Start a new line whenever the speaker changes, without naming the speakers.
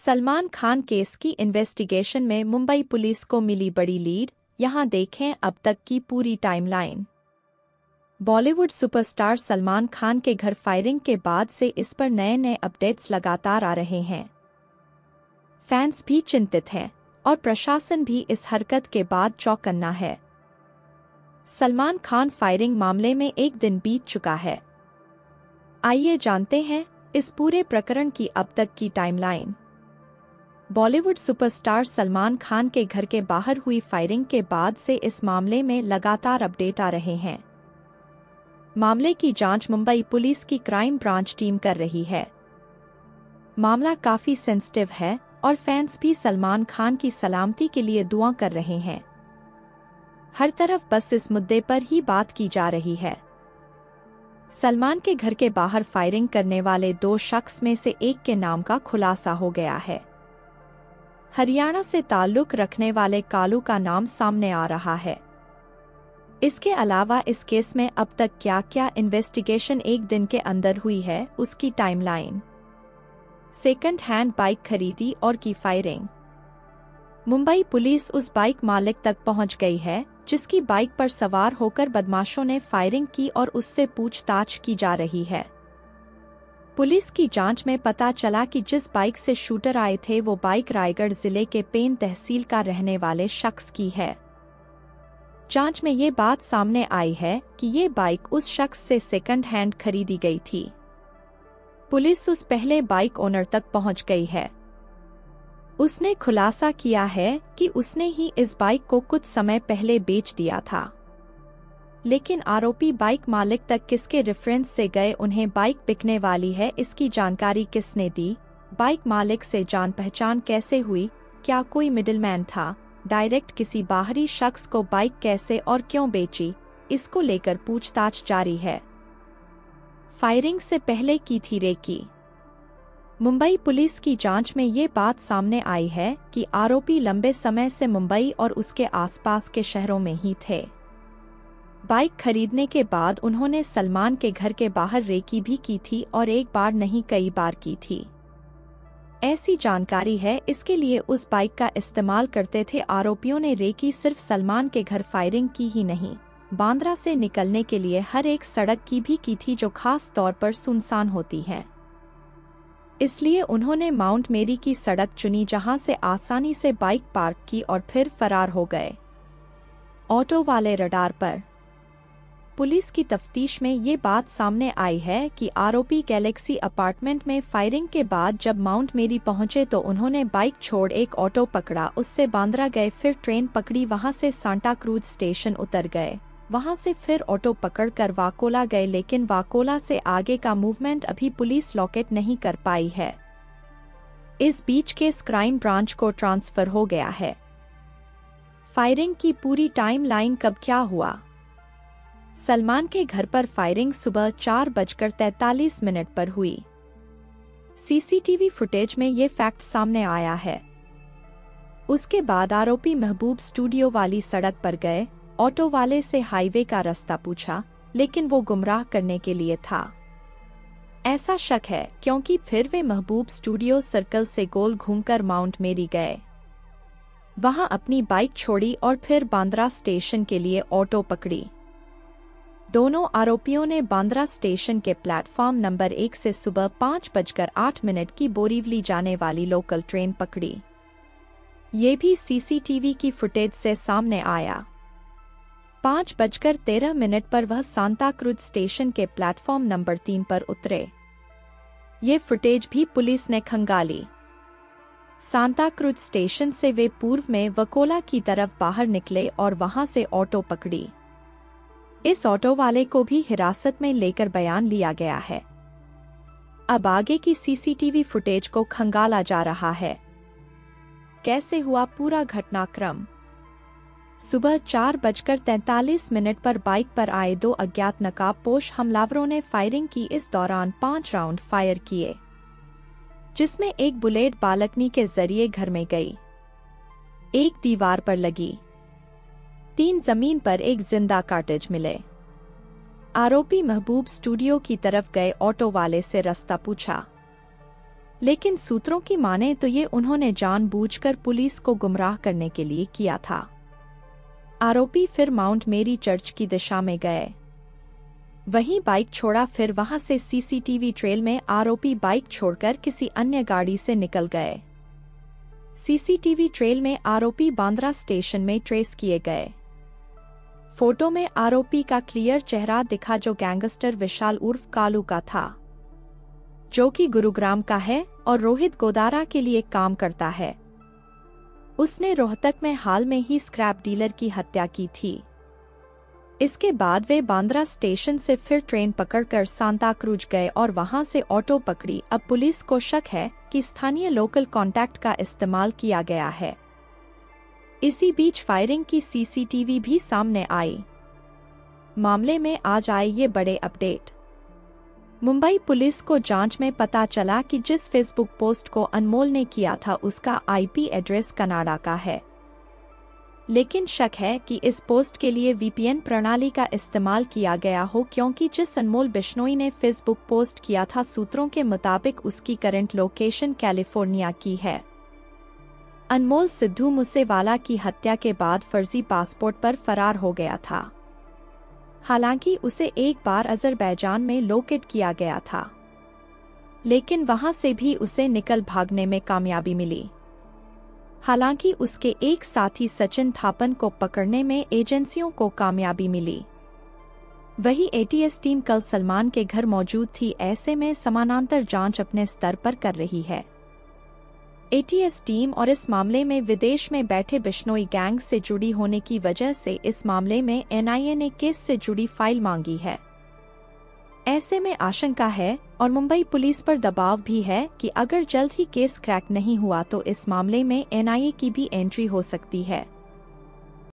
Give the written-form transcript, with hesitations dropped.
Salman Khan case की investigation में Mumbai police को मिली बड़ी लीड। यहां देखें अब तक की पूरी टाइमलाइन। बॉलीवुड सुपरस्टार सलमान खान के घर फायरिंग के बाद से इस पर नए अपडेट्स लगातार आ रहे हैं। फैंस भी चिंतित हैं और प्रशासन भी इस हरकत के बाद चौकन्ना है। सलमान खान फायरिंग मामले में एक दिन बीत चुका है। आइए जानते हैं इस पूरे प्रकरण की अब तक की टाइमलाइन। बॉलीवुड सुपरस्टार सलमान खान के घर के बाहर हुई फायरिंग के बाद से इस मामले में लगातार अपडेट आ रहे हैं। मामले की जांच मुंबई पुलिस की क्राइम ब्रांच टीम कर रही है। मामला काफी सेंसिटिव है और फैंस भी सलमान खान की सलामती के लिए दुआ कर रहे हैं। हर तरफ बस इस मुद्दे पर ही बात की जा रही है। सलमान के घर के बाहर फायरिंग करने वाले दो शख्स में से एक के नाम का खुलासा हो गया है। हरियाणा से ताल्लुक रखने वाले कालू का नाम सामने आ रहा है। इसके अलावा इस केस में अब तक क्या क्या इन्वेस्टिगेशन एक दिन के अंदर हुई है, उसकी टाइमलाइन। सेकंड हैंड बाइक खरीदी और की फायरिंग। मुंबई पुलिस उस बाइक मालिक तक पहुंच गई है जिसकी बाइक पर सवार होकर बदमाशों ने फायरिंग की और उससे पूछताछ की जा रही है। पुलिस की जांच में पता चला कि जिस बाइक से शूटर आए थे वो बाइक रायगढ़ जिले के पेन तहसील का रहने वाले शख्स की है। जांच में ये बात सामने आई है कि ये बाइक उस शख्स से सेकंड हैंड खरीदी गई थी। पुलिस उस पहले बाइक ओनर तक पहुंच गई है। उसने खुलासा किया है कि उसने ही इस बाइक को कुछ समय पहले बेच दिया था। लेकिन आरोपी बाइक मालिक तक किसके रेफरेंस से गए, उन्हें बाइक बिकने वाली है, इसकी जानकारी किसने दी, बाइक मालिक से जान पहचान कैसे हुई, क्या कोई मिडिलमैन था, डायरेक्ट किसी बाहरी शख्स को बाइक कैसे और क्यों बेची, इसको लेकर पूछताछ जारी है। फायरिंग से पहले की थी रेकी। मुंबई पुलिस की जांच में ये बात सामने आई है कि आरोपी लंबे समय से मुंबई और उसके आसपास के शहरों में ही थे। बाइक खरीदने के बाद उन्होंने सलमान के घर के बाहर रेकी भी की थी और एक बार नहीं कई बार की थी। ऐसी जानकारी है, इसके लिए उस बाइक का इस्तेमाल करते थे। आरोपियों ने रेकी सिर्फ सलमान के घर फायरिंग की ही नहीं, बांद्रा से निकलने के लिए हर एक सड़क की भी की थी जो खास तौर पर सुनसान होती है। इसलिए उन्होंने माउंट मेरी की सड़क चुनी जहां से आसानी से बाइक पार्क की और फिर फरार हो गए। ऑटो वाले रडार पर पुलिस की तफ्तीश में ये बात सामने आई है कि आरोपी गैलेक्सी अपार्टमेंट में फायरिंग के बाद जब माउंट मेरी पहुंचे तो उन्होंने बाइक छोड़ एक ऑटो पकड़ा, उससे बांद्रा गए, फिर ट्रेन पकड़ी, वहां से सांता क्रूज स्टेशन उतर गए, वहां से फिर ऑटो पकड़कर वाकोला गए। लेकिन वाकोला से आगे का मूवमेंट अभी पुलिस लोकेट नहीं कर पाई है। इस बीच केस क्राइम ब्रांच को ट्रांसफर हो गया है। फायरिंग की पूरी टाइमलाइन कब क्या हुआ। सलमान के घर पर फायरिंग सुबह 4:43 पर हुई। सीसीटीवी फुटेज में ये फैक्ट सामने आया है। उसके बाद आरोपी महबूब स्टूडियो वाली सड़क पर गए, ऑटो वाले से हाईवे का रास्ता पूछा, लेकिन वो गुमराह करने के लिए था। ऐसा शक है क्योंकि फिर वे महबूब स्टूडियो सर्कल से गोल घूमकर माउंट मेरी गए, वहां अपनी बाइक छोड़ी और फिर बांद्रा स्टेशन के लिए ऑटो पकड़ी। दोनों आरोपियों ने बांद्रा स्टेशन के प्लेटफॉर्म नंबर 1 से सुबह 5:08 की बोरीवली जाने वाली लोकल ट्रेन पकड़ी। ये भी सीसीटीवी की फुटेज से सामने आया। 5:13 पर वह सांता क्रूज स्टेशन के प्लेटफॉर्म नंबर 3 पर उतरे। ये फुटेज भी पुलिस ने खंगाली। सांता क्रूज स्टेशन से वे पूर्व में वकोला की तरफ बाहर निकले और वहां से ऑटो पकड़ी। इस ऑटो वाले को भी हिरासत में लेकर बयान लिया गया है। अब आगे की सीसीटीवी फुटेज को खंगाला जा रहा है। कैसे हुआ पूरा घटनाक्रम। सुबह 4:43 पर बाइक पर आए दो अज्ञात नकाबपोश हमलावरों ने फायरिंग की। इस दौरान 5 राउंड फायर किए, जिसमें एक बुलेट बालकनी के जरिए घर में गई, एक दीवार पर लगी, 3 जमीन पर एक जिंदा कार्टेज मिले। आरोपी महबूब स्टूडियो की तरफ गए, ऑटो वाले से रास्ता पूछा। लेकिन सूत्रों की माने तो ये उन्होंने जानबूझकर पुलिस को गुमराह करने के लिए किया था। आरोपी फिर माउंट मेरी चर्च की दिशा में गए, वहीं बाइक छोड़ा, फिर वहां से सीसीटीवी ट्रेल में आरोपी बाइक छोड़कर किसी अन्य गाड़ी से निकल गए। सीसीटीवी ट्रेल में आरोपी बांद्रा स्टेशन में ट्रेस किए गए। फोटो में आरोपी का क्लियर चेहरा दिखा, जो गैंगस्टर विशाल उर्फ कालू का था, जो कि गुरुग्राम का है और रोहित गोदारा के लिए काम करता है। उसने रोहतक में हाल में ही स्क्रैप डीलर की हत्या की थी। इसके बाद वे बांद्रा स्टेशन से फिर ट्रेन पकड़कर सांता क्रूज गए और वहां से ऑटो पकड़ी। अब पुलिस को शक है कि स्थानीय लोकल कॉन्टैक्ट का इस्तेमाल किया गया है। इसी बीच फायरिंग की सीसीटीवी भी सामने आई। मामले में आज आए ये बड़े अपडेट। मुंबई पुलिस को जांच में पता चला कि जिस फेसबुक पोस्ट को अनमोल ने किया था उसका आईपी एड्रेस कनाडा का है, लेकिन शक है कि इस पोस्ट के लिए वीपीएन प्रणाली का इस्तेमाल किया गया हो, क्योंकि जिस अनमोल बिश्नोई ने फेसबुक पोस्ट किया था, सूत्रों के मुताबिक उसकी करंट लोकेशन कैलिफोर्निया की है। अनमोल सिद्धू मूसेवाला की हत्या के बाद फर्जी पासपोर्ट पर फरार हो गया था। हालांकि उसे एक बार अजरबैजान में लोकेट किया गया था, लेकिन वहां से भी उसे निकल भागने में कामयाबी मिली। हालांकि उसके एक साथी सचिन थापन को पकड़ने में एजेंसियों को कामयाबी मिली। वही एटीएस टीम कल सलमान के घर मौजूद थी। ऐसे में समानांतर जांच अपने स्तर पर कर रही है एटीएस टीम, और इस मामले में विदेश में बैठे बिश्नोई गैंग से जुड़ी होने की वजह से इस मामले में एनआईए ने केस से जुड़ी फाइल मांगी है। ऐसे में आशंका है और मुंबई पुलिस पर दबाव भी है कि अगर जल्द ही केस क्रैक नहीं हुआ तो इस मामले में एनआईए की भी एंट्री हो सकती है।